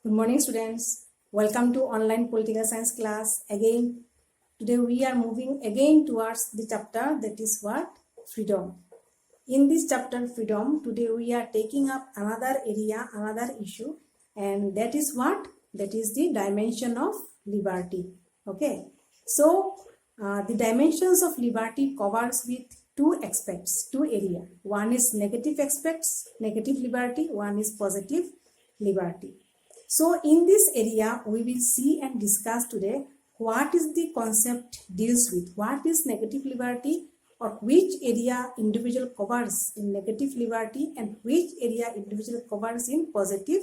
Good morning, students. Welcome to online political science class. Again, today we are moving again towards the chapter that is what? Freedom. In this chapter, freedom, today we are taking up another area, another issue, and that is what? That is the dimension of liberty. Okay. So, the dimensions of liberty covers with two aspects, two areas. One is negative aspects, negative liberty. One is positive liberty. So in this area, we will see and discuss today what is the concept deals with, what is negative liberty, or which area individual covers in negative liberty and which area individual covers in positive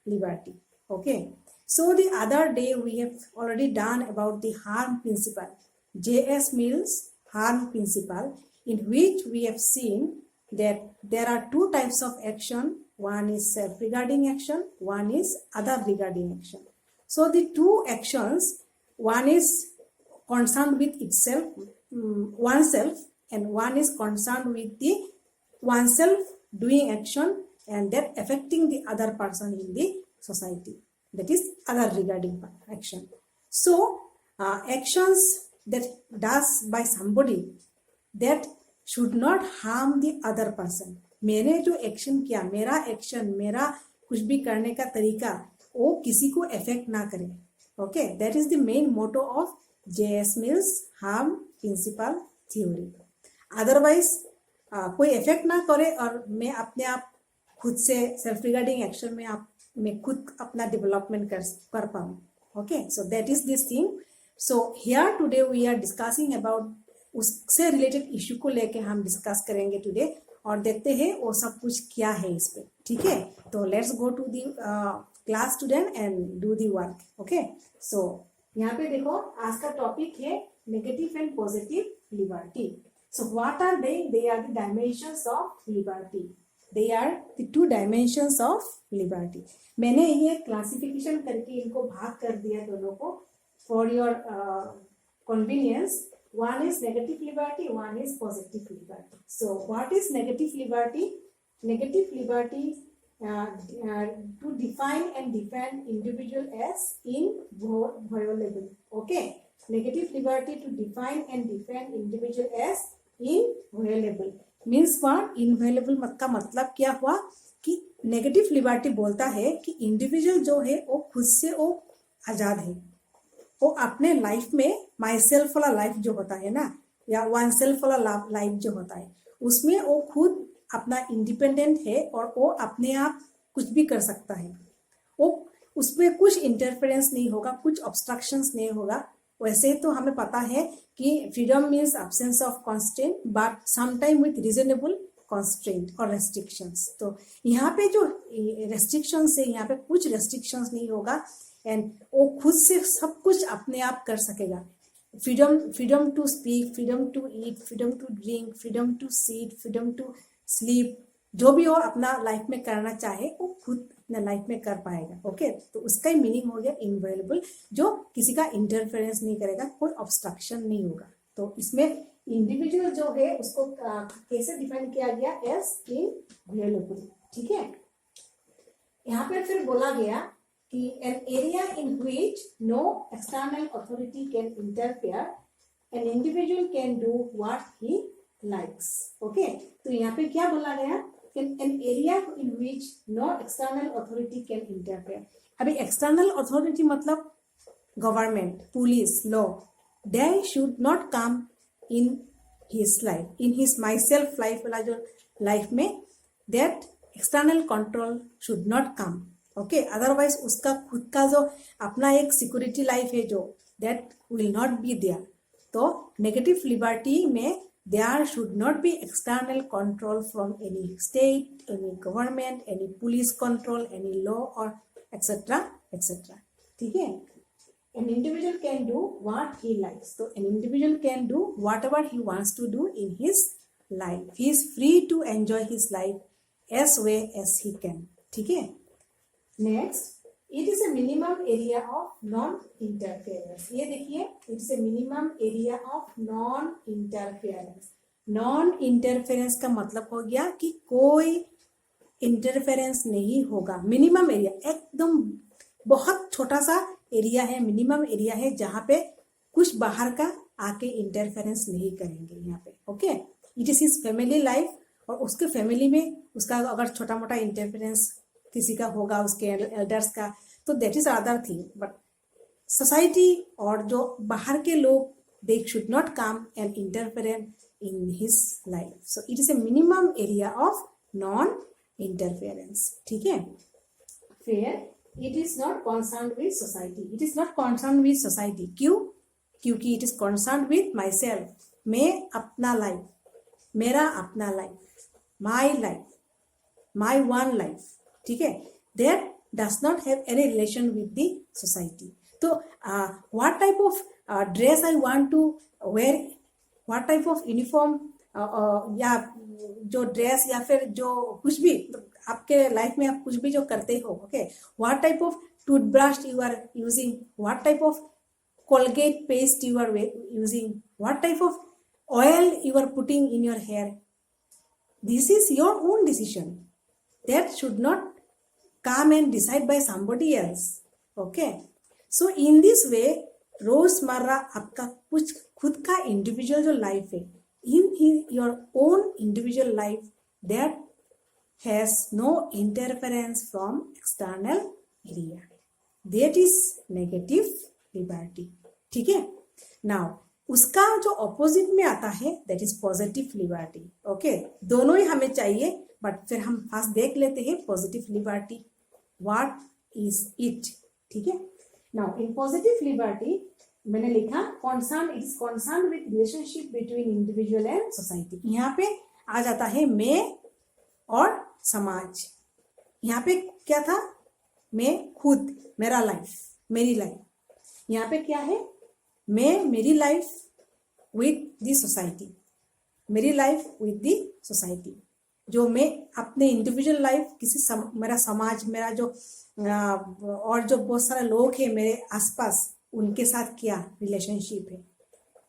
liberty. Okay. So the other day we have already done about the harm principle, J.S. Mill's harm principle, in which we have seen that there are two types of action. One is self-regarding action, one is other-regarding action. So the two actions, one is concerned with itself, oneself, and one is concerned with the oneself doing action and that affecting the other person in the society. That is other-regarding action. So actions that does by somebody that should not harm the other person. मैंने जो action किया, मेरा action, मेरा कुछ भी करने का तरीका वो किसी को इफेक्ट ना करे. Okay, that is the main motto of J.S. Mill's harm principle theory. Otherwise कोई इफेक्ट ना करे और मैं अपने आप खुद से सेल्फ रिगार्डिंग एक्शन में मैं खुद अपना डेवलपमेंट कर पाऊँ. Okay, so that is this thing. So here today we are discussing about, उससे रिलेटेड इश्यू को लेके हम डिस्कस करेंगे टुडे और देखते हैं वो सब कुछ क्या है इस पे. ठीक है, तो let's go to the class student and do the work. Okay, so यहाँ पे देखो आज का टॉपिक है negative and positive liberty. So what are they are the dimensions of liberty. They are the two dimensions of liberty. मैंने ये classification करके इनको भाग कर दिया दोनों को for your convenience. One is negative liberty, one is positive liberty. So what is negative liberty? Negative liberty to define and defend individual as inviolable. Okay, negative liberty to define and defend individual as inviolable means what? Inviolable का मतलब क्या हुआ कि negative liberty बोलता है कि individual जो है वो खुद से वो आजाद है. वो अपने लाइफ में माई सेल्फ वाला लाइफ जो होता है ना, या वन सेल्फ वाला लाइफ जो होता है, उसमें वो खुद अपना इंडिपेंडेंट है और वो अपने आप कुछ भी कर सकता है. वो उसमें कुछ इंटरफेरेंस नहीं होगा, कुछ ऑब्स्ट्रक्शंस नहीं होगा. वैसे तो हमें पता है कि freedom means absence of constraint but sometime with reasonable constraint और रेस्ट्रिक्शंस. तो यहाँ पे जो रेस्ट्रिक्शंस है, यहाँ पे कुछ रेस्ट्रिक्शंस नहीं होगा एंड वो खुद से सब कुछ अपने आप कर सकेगा. Freedom to speak, freedom to eat, freedom to drink, freedom to seat, freedom to sleep, जो भी वो अपना लाइफ में करना चाहे वो खुद अपने लाइफ में कर पाएगा. ओके, तो उसका ही मीनिंग हो गया इनवायलेबल, जो किसी का इंटरफेरेंस नहीं करेगा, कोई ऑब्स्ट्रक्शन नहीं होगा. तो इसमें इंडिविजुअल जो है उसको कैसे डिफाइन किया गया? As inviolable. ठीक है, यहाँ पे फिर बोला गया कि an area in which no external authority can interfere, an individual can do what he likes. Okay, तो यहाँ पे क्या बोला गया? An area in which no external authority can interfere. अभी external authority मतलब government, police, law, they should not come in his life, in his myself life वाला जो लाइफ में, that external control should not come. Okay, otherwise उसका खुद का जो अपना एक सिक्योरिटी लाइफ है जो that will not be there. तो नेगेटिव लिबर्टी में there should not be external control from any state, any government, any police control, any law और एक्सेट्रा एक्सेट्रा. ठीक है, an individual can do what he likes. तो an individual can do what ever he wants to do in his life. He is free to enjoy his life as way as he can. ठीक है, next, it is a minimum area of non interference. ये देखिए, it is a minimum area of non interference. Non interference का मतलब हो गया कि कोई इंटरफेरेंस नहीं होगा. मिनिमम एरिया, एकदम बहुत छोटा सा एरिया है, मिनिमम एरिया है, जहाँ पे कुछ बाहर का आके इंटरफेरेंस नहीं करेंगे यहाँ पे। Okay, it is his family life, और उसके फैमिली में उसका अगर छोटा मोटा इंटरफेरेंस किसी का होगा, उसके एल्डर्स का, तो that is other thing. But society और जो बाहर के लोग, they should not come and interfere in his life. So it is a minimum area of non interference. ठीक है, फिर it is not concern with society, it is not concern with society. क्यों? क्योंकि it is concern with my self, मैं अपना life, मेरा अपना life, my life, my one life. ठीक है, that does not have any relation with the society. तो what type of dress I want to wear, what type of uniform, या जो dress या फिर जो कुछ भी आपके लाइफ में आप कुछ भी जो करते हो, okay, what type of toothbrush you are using, what type of Colgate paste you are using, what type of oil you are putting in your hair, this is your own decision. That should not come and decide by somebody else. Okay, so in this way रोजमर्रा आपका कुछ खुद का individual जो life है, in your own individual life, that has no interference from external area, that is negative liberty. ठीक है, now उसका जो ऑपोजिट में आता है that is positive liberty. Okay, दोनों ही हमें चाहिए, बट फिर हम फर्स्ट देख लेते हैं positive liberty, what is it. ठीक है, नाउ इन पॉजिटिव लिबर्टी मैंने लिखा concern, it is concern with relationship between individual and society. यहाँ पे आ जाता है मैं और समाज। यहाँ पे क्या था? मैं खुद, मेरा लाइफ, मेरी लाइफ। यहाँ पे क्या है? मैं, मेरी लाइफ विद द सोसाइटी, मेरी लाइफ विद द सोसाइटी। जो मैं अपने इंडिविजुअल लाइफ, मेरा समाज, मेरा जो और जो बहुत सारे लोग हैं मेरे आसपास, उनके साथ क्या रिलेशनशिप है।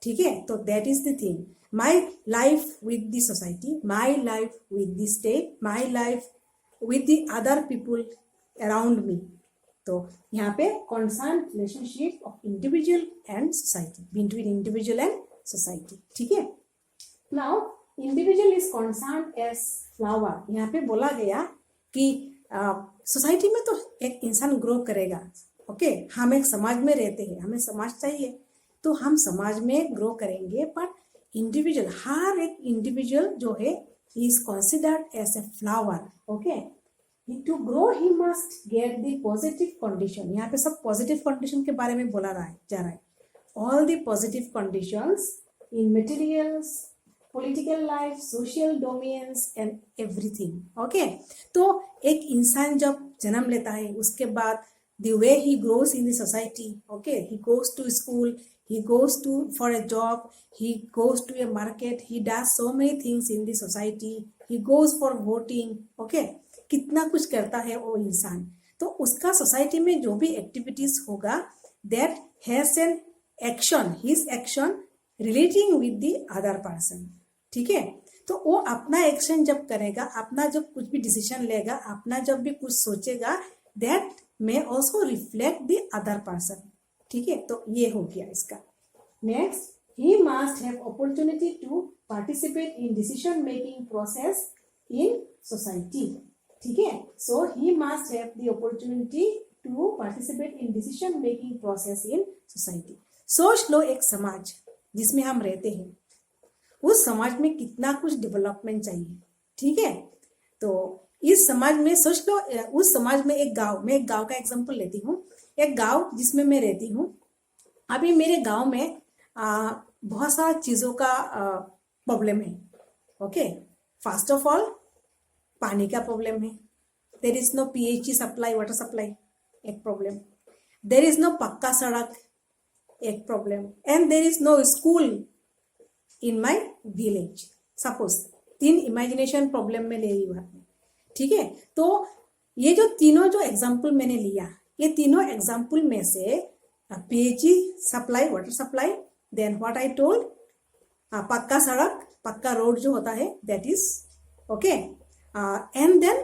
ठीक है, तो that is the thing, my life with the society, my life with the state, my life with the other people around me. तो यहाँ पे concern relationship of individual and society, between individual and society. ठीक है, now individual is concern as flower. यहाँ पे बोला गया कि सोसाइटी में तो एक इंसान ग्रो करेगा। ओके, हम एक समाज में रहते हैं, हमें समाज चाहिए, तो हम समाज में ग्रो करेंगे, बट इंडिविजुअल, हर एक इंडिविजुअल जो है is considered as a flower. Okay, to grow he must get the positive condition. यहाँ पे सब पॉजिटिव कंडीशन के बारे में बोला जा रहा है। All the positive conditions in materials, political life, social domains and everything. Okay, तो एक इंसान जब जन्म लेता है, उसके बाद the way he grows in the society, okay, he goes to school, he goes to for a job, he goes to a market, he does so many things in the society, he goes for voting. okay, कितना कुछ करता है वो इंसान। तो उसका society में जो भी एक्टिविटीज होगा, that has an action, his action relating with the other person. ठीक है, तो वो अपना एक्शन जब करेगा, अपना जब कुछ भी डिसीजन लेगा, अपना जब भी कुछ सोचेगा, that may also reflect the other person. ठीक है, तो ये हो गया इसका। Next, he must have opportunity to participate in decision making process in society. ठीक है, so he must have the opportunity to participate in decision making process in society. सोच लो एक समाज जिसमें हम रहते हैं, उस समाज में कितना कुछ डेवलपमेंट चाहिए। ठीक है, तो इस समाज में सोच लो, उस समाज में एक गांव, मैं एक गांव का एग्जांपल लेती हूँ। एक गांव जिसमें मैं रहती हूँ, अभी मेरे गांव में बहुत सारा चीज़ों का प्रॉब्लम है। ओके, फर्स्ट ऑफ ऑल पानी का प्रॉब्लम है, there is no PHE supply, water supply, एक problem. There is no pucca sadak, एक problem. And there is no school in my village. Suppose 3 imagination problem में ले रही हूँ आपने। ठीक है, तो ये जो तीनों जो एग्जाम्पल मैंने लिया, ये तीनों एग्जाम्पल में से PHE supply, water supply, then what I told, पक्का सड़क, पक्का रोड जो होता है, that is okay, and then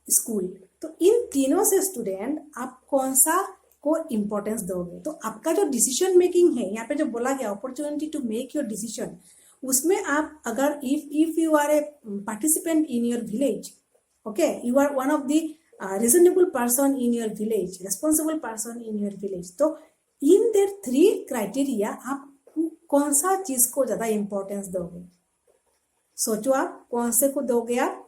school. तो इन तीनों से स्टूडेंट आप कौन सा को इम्पोर्टेंस दोगे? तो आपका जो डिसीजन मेकिंग है, यहाँ पे जो बोला गया opportunity to make your decision, उसमें आप अगर if you are a participant in your village, okay, you are one of the reasonable person in your village, responsible person in your village, तो इन देयर 3 क्राइटेरिया आप कौन सा चीज को ज्यादा इंपॉर्टेंस दोगे? सोचो आप कौन से को दोगे आप?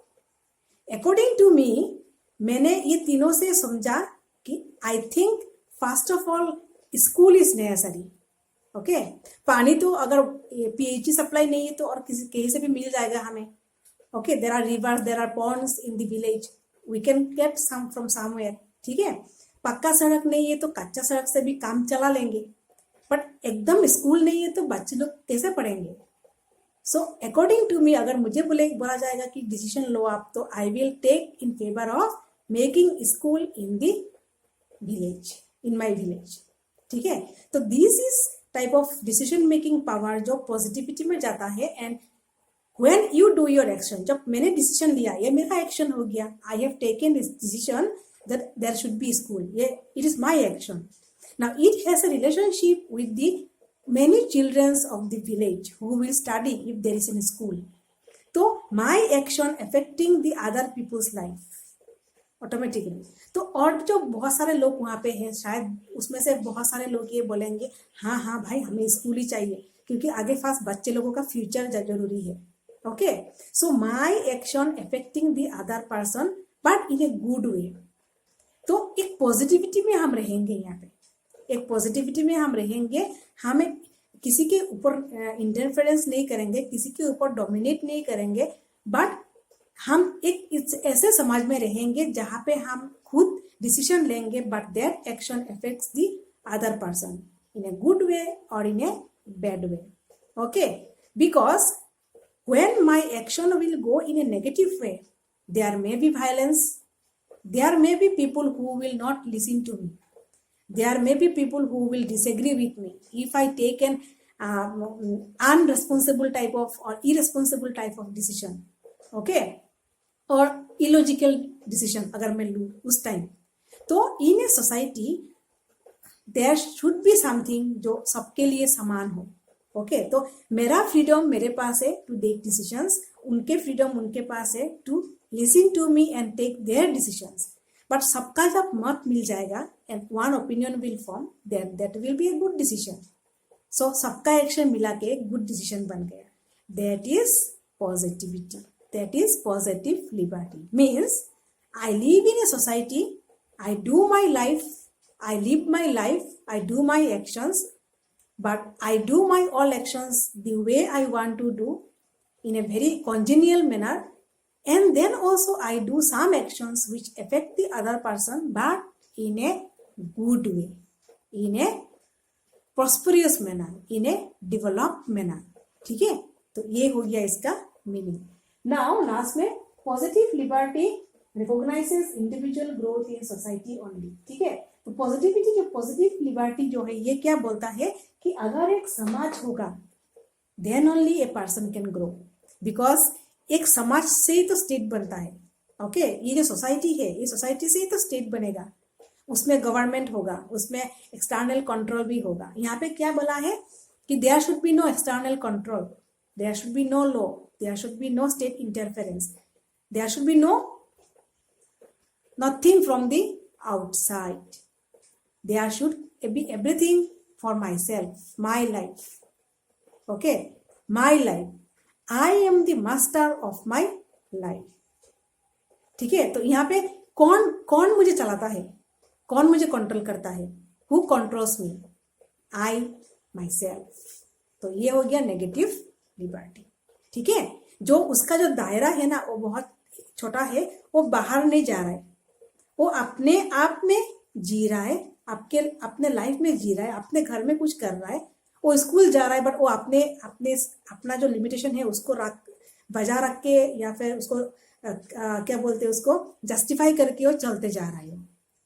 अकॉर्डिंग टू मी, मैंने ये तीनों से समझा कि I think first of all school is necessary. Okay, पानी तो अगर पीएचई सप्लाई नहीं है तो और किसी कहीं से भी मिल जाएगा हमें। Okay, there are rivers, there are ponds in the village, we can get some from somewhere. ठीक है, पक्का सड़क नहीं है तो कच्चा सड़क से भी काम चला लेंगे, बट एकदम स्कूल नहीं है तो बच्चे लोग कैसे पढ़ेंगे? सो अकॉर्डिंग टू मी, अगर मुझे बोला जाएगा कि डिसीजन लो आप, तो I will take in favour of making school in the village, in my village. ठीक है, तो this is type of decision making power जो पॉजिटिविटी में जाता है। And when you do your action, जब मैंने डिसीजन लिया, ये मेरा एक्शन हो गया, I have taken this decision that there should be school, ये it is my action. Now it has a relationship with the many children of the village who will study if there is a school. तो my action affecting the other people's life automatically. तो और जो बहुत सारे लोग वहाँ पे हैं, शायद उसमें से बहुत सारे लोग ये बोलेंगे हाँ हाँ भाई हमें स्कूल ही चाहिए, क्योंकि आगे पास बच्चे लोगों का फ्यूचर जरूरी है। Okay, so my action affecting the other person but in a good वे। तो एक पॉजिटिविटी में हम रहेंगे, यहाँ पे एक पॉजिटिविटी में हम रहेंगे, हमें किसी के ऊपर इंटरफेरेंस नहीं करेंगे, किसी के ऊपर डोमिनेट नहीं करेंगे, बट हम एक ऐसे समाज में रहेंगे जहाँ पे हम खुद डिसीजन लेंगे, but that action affects the other person in a good way और in a bad way. Okay, because when my action will go in a negative way, there may be violence, there may be people who will not listen to me, there may be people who will disagree with me if I take an unresponsible type of or irresponsible type of decision, okay, or illogical decision अगर मैं लूँ उस time. तो in a society there should be something जो सबके लिए समान हो। ओके, तो मेरा फ्रीडम मेरे पास है टू टेक डिसीजंस, उनके फ्रीडम उनके पास है to listen to me and take their decisions, but सबका जब मत मिल जाएगा and one opinion will form, then that will be a good decision. So सबका एक्शन मिला के एक गुड डिसीजन बन गया, that is positivity, that is positive liberty. Means I live in a society, I do my life, I live my life, I do my actions, but I do my all actions the way I want to do in a very congenial manner, and then also I do some actions which affect the other person but in a good way, in a prosperous manner, in a developed manner। ठीक है, तो ये हो गया इसका meaning. Now last में positive liberty recognises individual growth in society only. ठीक है, तो पॉजिटिविटी जो पॉजिटिव लिबर्टी जो है ये क्या बोलता है कि अगर एक समाज होगा then only a person can grow, because एक समाज से ही तो स्टेट बनता है। ओके, ये जो सोसाइटी है ये सोसाइटी से ही तो स्टेट बनेगा, उसमें गवर्नमेंट होगा, उसमें एक्सटर्नल कंट्रोल भी होगा। यहाँ पे क्या बोला है कि there should be no external control, there should be no law, there should be no state interference, there should be no nothing from the outside, there should be everything for my self, my life. Okay, my life, I am the master of my life. ठीक है, तो यहाँ पे कौन कौन मुझे चलाता है, कौन मुझे कंट्रोल करता है, who controls me, I my self. तो ये हो गया नेगेटिव लिबर्टी। ठीक है, जो उसका जो दायरा है ना वो बहुत छोटा है, वो बाहर नहीं जा रहा है, वो अपने आप में जी रहा है, आपके अपने लाइफ में जी रहा है, अपने घर में कुछ कर रहा है, वो स्कूल जा रहा है, बट वो अपना जो लिमिटेशन है उसको बजा रख के या फिर उसको क्या बोलते हैं उसको जस्टिफाई करके वो चलते जा रहा है।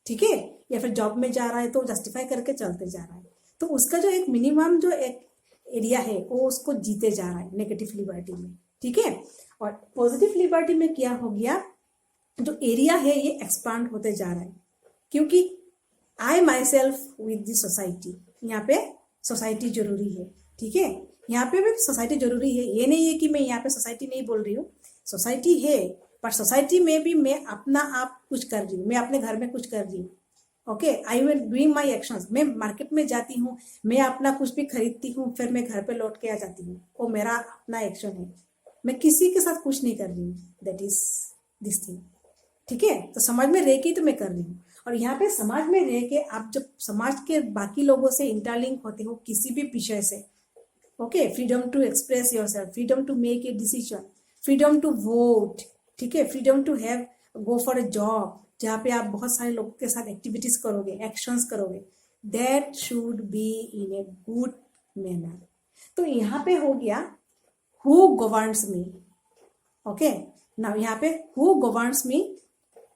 ठीक है, या फिर जॉब में जा रहा है तो जस्टिफाई करके चलते जा रहा है। तो उसका जो एक मिनिमम जो एक एरिया है वो उसको जीते जा रहा है नेगेटिव लिबर्टी में। ठीक है, और पॉजिटिव लिबर्टी में क्या हो गया जो एरिया है ये एक्सपांड होते जा रहा है, क्योंकि I myself with the society, यहाँ पे सोसाइटी जरूरी है, ठीक है, यहाँ पे भी सोसाइटी जरूरी है। ये नहीं है कि मैं यहाँ पे सोसाइटी नहीं बोल रही हूँ, सोसाइटी है, पर सोसाइटी में भी मैं अपना आप कुछ कर रही हूँ, मैं अपने घर में कुछ कर रही हूँ। Okay, I will doing my actions. मैं मार्केट में जाती हूँ, मैं अपना कुछ भी खरीदती हूँ, फिर मैं घर पे लौट के आ जाती हूँ, वो मेरा अपना एक्शन है, मैं किसी के साथ कुछ नहीं कर रही हूँ, दैट इज दिस थिंग, ठीक है। तो समाज में रह के तो मैं कर रही हूँ, और यहाँ पे समाज में रह के आप जब समाज के बाकी लोगों से इंटरलिंक होते हो किसी भी विषय से, okay, freedom to express yourself, freedom to make a decision, freedom to vote, ठीक है, freedom to have go for a job, जहाँ पे आप बहुत सारे लोगों के साथ एक्टिविटीज करोगे, एक्शंस करोगे, that should be in a good manner. तो यहाँ पे हो गया who governs me, okay. Now यहाँ पे हु गवर्न्स मी,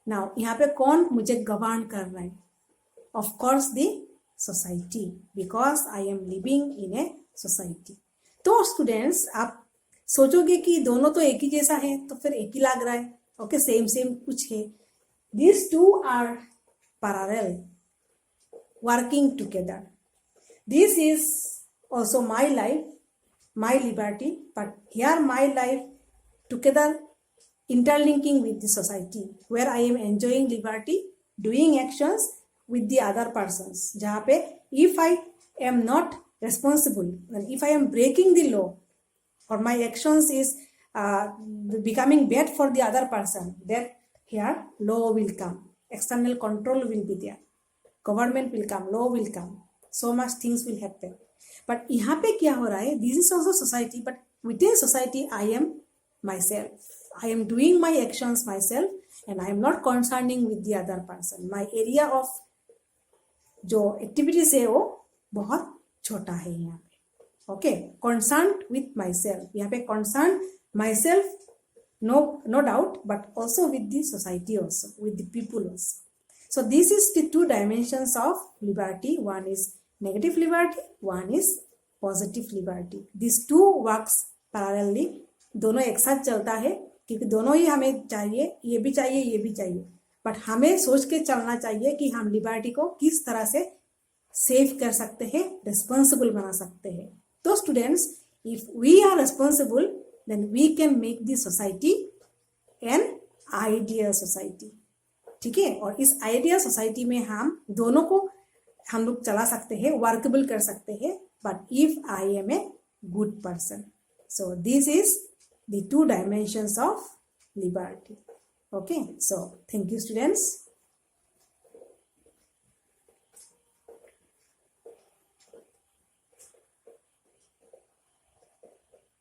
नाउ यहाँ पे कौन मुझे गवर्न कर रहा है, of course the society, because I am living in a society. तो स्टूडेंट्स आप सोचोगे कि दोनों तो एक ही जैसा है, तो फिर एक ही लग रहा है, ओके, सेम सेम कुछ है। These two are parallel, working together. This is also my life, my liberty, but here my life together interlinking with the society, where I am enjoying liberty, doing actions with the other persons. जहाँ पे if I am not responsible, and if I am breaking the law, or my actions is becoming bad for the other person, that here law will come, external control will be there, government will come, law will come, so much things will happen. But यहाँ पे क्या हो रहा है, this is also society, but within society I am myself, I am doing my actions myself, and I am not concerning with the other person. My area of जो activities है वो बहुत छोटा है यहाँ पे, okay, concern with my self, यहाँ पे concern my self, no doubt, but also with the society also, with the people also. So this is the two dimensions of liberty. One is negative liberty, one is positive liberty. These two works parallelly, दोनों एक साथ चलता है, क्योंकि दोनों ही हमें चाहिए, ये भी चाहिए, ये भी चाहिए, बट हमें सोच के चलना चाहिए कि हम लिबर्टी को किस तरह से सेव कर सकते हैं, रिस्पॉन्सिबल बना सकते हैं। तो students, if we are responsible, then we can make the society an ideal society, ठीक है। और इस आइडियल सोसाइटी में हम दोनों को हम लोग चला सकते हैं, वर्केबल कर सकते हैं, but if I am a good person. So this is the two dimensions of liberty, okay। So thank you students.